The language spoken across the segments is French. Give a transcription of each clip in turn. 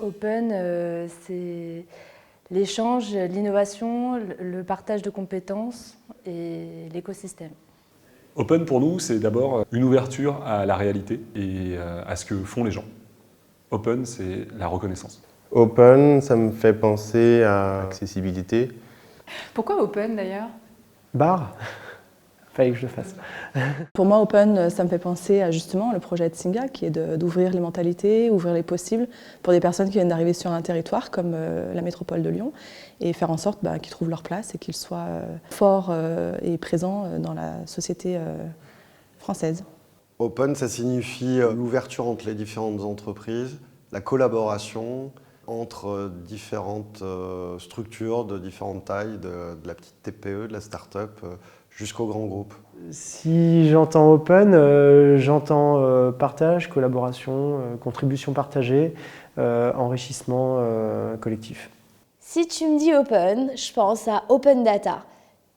Open, c'est l'échange, l'innovation, le partage de compétences et l'écosystème. Open pour nous, c'est d'abord une ouverture à la réalité et à ce que font les gens. Open, c'est la reconnaissance. Open, ça me fait penser à accessibilité. Pourquoi Open d'ailleurs? Bar. Fallait que je le fasse. Pour moi, Open, ça me fait penser à justement le projet de Singa, qui est d'ouvrir les mentalités, ouvrir les possibles pour des personnes qui viennent d'arriver sur un territoire comme la métropole de Lyon et faire en sorte qu'ils trouvent leur place et qu'ils soient forts et présents dans la société française. Open, ça signifie l'ouverture entre les différentes entreprises, la collaboration entre différentes structures de différentes tailles, de la petite TPE, de la start-up, jusqu'au grand groupe. Si j'entends Open, j'entends partage, collaboration, contribution partagée, enrichissement collectif. Si tu me dis Open, je pense à Open Data.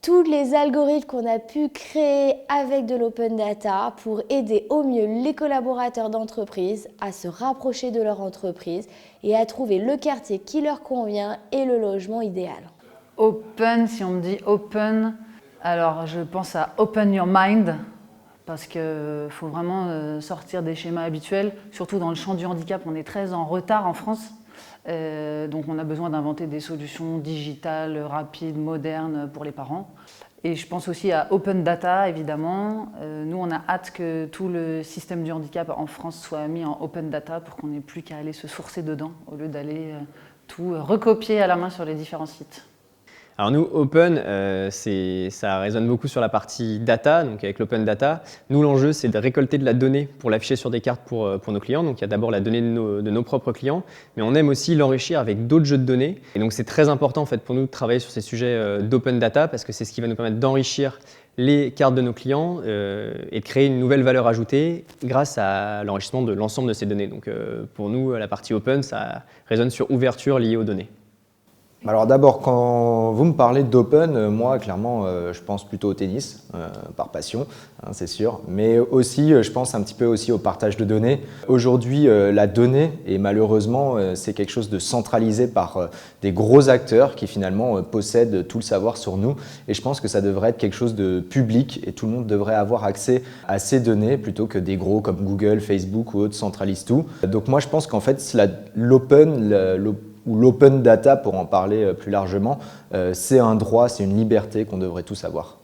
Tous les algorithmes qu'on a pu créer avec de l'open data pour aider au mieux les collaborateurs d'entreprise à se rapprocher de leur entreprise et à trouver le quartier qui leur convient et le logement idéal. Open, si on me dit Open, alors je pense à Open Your Mind, parce qu'il faut vraiment sortir des schémas habituels, surtout dans le champ du handicap, on est très en retard en France. Donc on a besoin d'inventer des solutions digitales, rapides, modernes pour les parents. Et je pense aussi à Open Data, évidemment. Nous, on a hâte que tout le système du handicap en France soit mis en Open Data pour qu'on n'ait plus qu'à aller se sourcer dedans, au lieu d'aller tout recopier à la main sur les différents sites. Alors nous, Open, ça résonne beaucoup sur la partie data, donc avec l'Open Data. Nous, l'enjeu, c'est de récolter de la donnée pour l'afficher sur des cartes pour nos clients. Donc il y a d'abord la donnée de nos propres clients, mais on aime aussi l'enrichir avec d'autres jeux de données. Et donc c'est très important en fait, pour nous de travailler sur ces sujets d'Open Data parce que c'est ce qui va nous permettre d'enrichir les cartes de nos clients et de créer une nouvelle valeur ajoutée grâce à l'enrichissement de l'ensemble de ces données. Donc pour nous, la partie Open, ça résonne sur ouverture liée aux données. Alors d'abord, quand vous me parlez d'Open, moi clairement je pense plutôt au tennis, par passion, hein, c'est sûr, mais aussi je pense un petit peu aussi au partage de données. Aujourd'hui la donnée, et malheureusement c'est quelque chose de centralisé par des gros acteurs qui finalement possèdent tout le savoir sur nous, et je pense que ça devrait être quelque chose de public et tout le monde devrait avoir accès à ces données plutôt que des gros comme Google, Facebook ou autres centralisent tout. Donc moi je pense qu'en fait l'open data, pour en parler plus largement, c'est un droit, c'est une liberté qu'on devrait tous avoir.